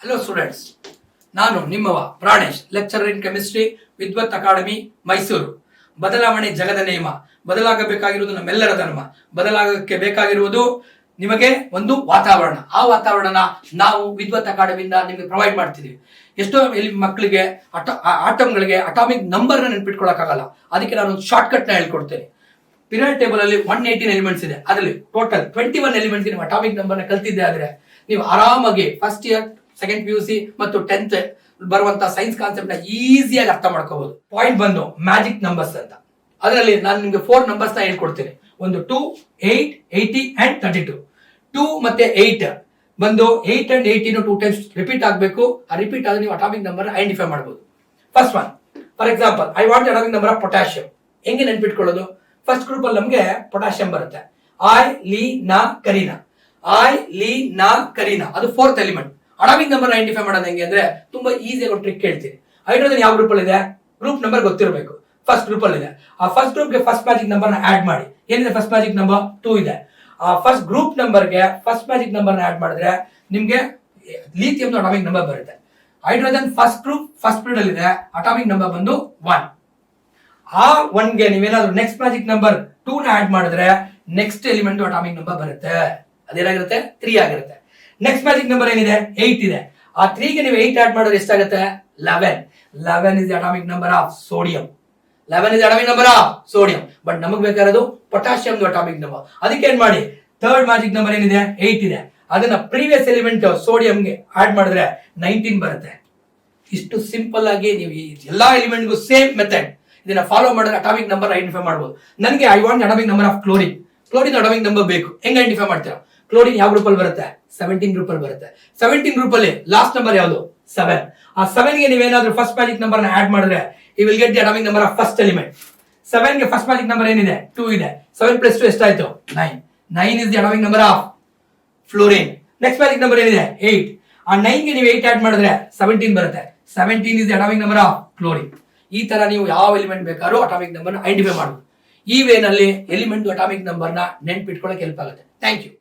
Hello students, ನಾನು ನಿಮ್ಮವ Pranesh, lecturer in chemistry, Vidwath academy, Mysuru. ಬದಲಾವಣೆ ಜಗದ ನಿಯಮ. ಬದಲಾಗಬೇಕಾಗಿರುವುದು ನಮ್ಮೆಲ್ಲರ ಧರ್ಮ. ಬದಲಾಗಕ್ಕೆ ಬೇಕಾಗಿರುವುದು ನಿಮಗೆ ಒಂದು ವಾತಾವರಣ. ಆ ವಾತಾವರಣ ನಾವು ವಿದ್ವತ್ ಅಕಾಡೆಮಿಯಿಂದ ನಿಮಗೆ ಪ್ರೊವೈಡ್ ಮಾಡ್ತಿದ್ದೀವಿ. ಎಷ್ಟೋ ಮಕ್ಕಳಿಗೆ ಆಟಮ್ಗಳಿಗೆ ಅಟಾಮಿಕ್ ನಂಬರ್ನ ನೆನ್ಪಿಟ್ಕೊಳ್ಳೋಕ್ಕಾಗಲ್ಲ. ಅದಕ್ಕೆ ನಾನು ಒಂದು ಶಾರ್ಟ್ಕಟ್ನ ಹೇಳ್ಕೊಡ್ತೇನೆ. ಪಿರಿಯಡ್ ಟೇಬಲ್ ಅಲ್ಲಿ 118 ಎಲಿಮೆಂಟ್ಸ್ ಇದೆ. ಅದರಲ್ಲಿ ಟೋಟಲ್ 21 ಎಲಿಮೆಂಟ್ಸ್ ನೀವು ಅಟಾಮಿಕ್ ನಂಬರ್ನ ಕಲ್ತಿದ್ದೆ ಆದ್ರೆ ನೀವು ಆರಾಮಾಗಿ ಫಸ್ಟ್ ಇಯರ್, ಸೆಕೆಂಡ್ PUC ಮತ್ತು 10th ಬರುವಂತಹ ಸೈನ್ಸ್ ಕಾನ್ಸೆಪ್ಟ್ ನ ಈಸಿಯಾಗಿ ಅರ್ಥ ಮಾಡ್ಕೋಬಹುದು. ಪಾಯಿಂಟ್ ಬಂದು ಮ್ಯಾಜಿಕ್ ನಂಬರ್ಸ್ ಅಂತ. ಅದರಲ್ಲಿ ನಾನು ನಿಮಗೆ 4 ನಂಬರ್ಸ್ ನ ಹೇಳ್ಕೊಡ್ತೇನೆ. ಒಂದು 2, 8, 80 ಅಂಡ್ 32. 2 ಮತ್ತೆ 8 ಬಂದು 8 and 18 2 ಟೈಮ್ಸ್ ರಿಪೀಟ್ ಆಗಬೇಕು. ಆ ರಿಪೀಟ್ ಆದ್ರೆ ನೀವು ಅಟಾಮಿಕ್ ನಂಬರ್ ಐಡೆಂಟಿಫೈ ಮಾಡಬಹುದು. First one, for example, I want atomic number of potassium. ಹೆಂಗೆ ನೆನ್ಪಿಟ್ಕೊಳ್ಳೋದು? ಫಸ್ಟ್ ಗ್ರೂಪ್ ಅಲ್ಲಿ ನಮಗೆ ಪೊಟ್ಯಾಷಿಯಂ ಬರುತ್ತೆ. ಐ ಲಿ ನಾ ಕರೀನಾ. ಅದು 4th element. Atomic number identify ಮಾಡೋದು ಹೆಂಗೆ ಅಂದ್ರೆ ತುಂಬಾ ಈಸಿಯಾಗಿ ಒಂದು ಟ್ರಿಕ್ ಹೇಳ್ತೀನಿ. ಹೈಡ್ರೋಜನ್ ಯಾವ ಗ್ರೂಪ್ ಅಲ್ಲಿ ಇದೆ? ಗ್ರೂಪ್ ನಂಬರ್ ಗೊತ್ತಿರಬೇಕು. ಫಸ್ಟ್ ಗ್ರೂಪ್ ಅಲ್ಲಿ ಇದೆ. ಆ ಫಸ್ಟ್ ಗ್ರೂಪ್ ಗೆ ಫಸ್ಟ್ ಮ್ಯಾಜಿಕ್ ನಂಬರ್ ನ ಆಡ್ ಮಾಡಿ. ಏನಿದೆ ಫಸ್ಟ್ ಮ್ಯಾಜಿಕ್ ನಂಬರ್? 2 ಇದೆ. ಆ ಫಸ್ಟ್ ಗ್ರೂಪ್ ನಂಬರ್ ಗೆ ಫಸ್ಟ್ ಮ್ಯಾಜಿಕ್ ನಂಬರ್ ನ ಆಡ್ ಮಾಡಿದ್ರೆ ನಿಮ್ಗೆ ಲಿಥಿಯಂ ಅಟಾಮಿಕ್ ನಂಬರ್ ಬರುತ್ತೆ. Hydrogen first group first period ಅಲ್ಲಿ ಇದೆ. ಅಟಾಮಿಕ್ ನಂಬರ್ ಬಂದು 1. ಆ 1 ಗೆ ನೀವೇನಾದ್ರೂ ನೆಕ್ಸ್ಟ್ ಮ್ಯಾಜಿಕ್ ನಂಬರ್ 2 ನ ಆಡ್ ಮಾಡಿದ್ರೆ ನೆಕ್ಸ್ಟ್ ಎಲಿಮೆಂಟ್ ಅಟಾಮಿಕ್ ನಂಬರ್ ಬರುತ್ತೆ. ಅದೇನಾಗಿರುತ್ತೆ? 3 ಆಗಿರುತ್ತೆ. ನೆಕ್ಸ್ಟ್ ಮ್ಯಾಜಿಕ್ ನಂಬರ್ ಏನಿದೆ? 8 ಇದೆ. ಆ 3 ಗೆ ನೀವು 8 ಆಡ್ ಮಾಡಿದ್ರೆ ಎಷ್ಟಾಗುತ್ತೆ? 11 is the atomic number of sodium. 11 is atomic number of sodium. But ನಮಗೆ ಬೇಕಾಗಿರೋದು ಪೊಟ್ಯಾಷಿಯಂ ಅಟಾಮಿಕ್ ನಂಬರ್. ಅದಕ್ಕೆ ಏನ್ ಮಾಡಿ, ಥರ್ಡ್ ಮ್ಯಾಜಿಕ್ ನಂಬರ್ ಏನಿದೆ? 8 ಇದೆ. ಅದನ್ನ ಪ್ರೀವಿಯಸ್ ಎಲಿಮೆಂಟ್ ಸೋಡಿಯಂಗೆ ಆಡ್ ಮಾಡಿದ್ರೆ 19 ಬರುತ್ತೆ. ಇಷ್ಟು ಸಿಂಪಲ್ ಆಗಿ ನೀವು ಎಲ್ಲಾ ಎಲಿಮೆಂಟ್ಗೂ ಸೇಮ್ ಮೆಥಡ್ ಇದನ್ನ ಫಾಲೋ ಮಾಡಿದ್ರೆ ಅಟಾಮಿಕ್ ನಂಬರ್ ಐಡೆಂಟಿಫೈ ಮಾಡಬಹುದು. ನನಗೆ I want atomic number of chlorine. Chlorine atomic number ಬೇಕು. ಹೆಂಗ್ ಐಡೆಂಟಿಫೈ ಮಾಡ್ತೀರಾ? ಕ್ಲೋರಿನ್ ಯಾವ ಗ್ರೂಪ್ ಅಲ್ಲಿ ಬರುತ್ತೆ? 17 ಗ್ರೂಪ್ ಅಲ್ಲಿ ಬರುತ್ತೆ. 17 ಗ್ರೂಪ್ ಅಲ್ಲಿ ಲಾಸ್ಟ್ ನಂಬರ್ ಯಾವುದು? 7. ಆ 7 ಗೆ ನೀವೇನಾದ್ರೂ ಫಸ್ಟ್ ಮ್ಯಾಜಿಕ್ ನಂಬರ್ ನ ಆಡ್ ಮಾಡಿದ್ರೆ you will get the atomic number of first element. 7 ಗೆ ಫಸ್ಟ್ ಮ್ಯಾಜಿಕ್ ನಂಬರ್ ಏನಿದೆ? 2 ಇದೆ. 7 + 2 ಎಷ್ಟಾಯ್ತು? 9. 9 is the atomic number of fluorine. Next magic number ಏನಿದೆ? 8. ಆ 9 ಗೆ ನೀವು 8 ಆಡ್ ಮಾಡಿದ್ರೆ 17 ಬರುತ್ತೆ. 17 is the atomic number of chlorine. ಈ ತರ ನೀವು ಯಾವ ಎಲಿಮೆಂಟ್ ಬೇಕಾದ್ರೂ ಅಟಾಮಿಕ್ ನಂಬರ್ ಐಡೆಂಟಿಫೈ ಮಾಡಬಹುದು. ಈ ವೇನಲ್ಲಿ ಎಲಿಮೆಂಟ್ ಅಟಾಮಿಕ್ ನಂಬರ್ ನ ನೆನ್ಪಿಟ್ಕೊಳ್ಳೋಕೆ ಹೆಲ್ಪ್ ಆಗುತ್ತೆ. Thank you.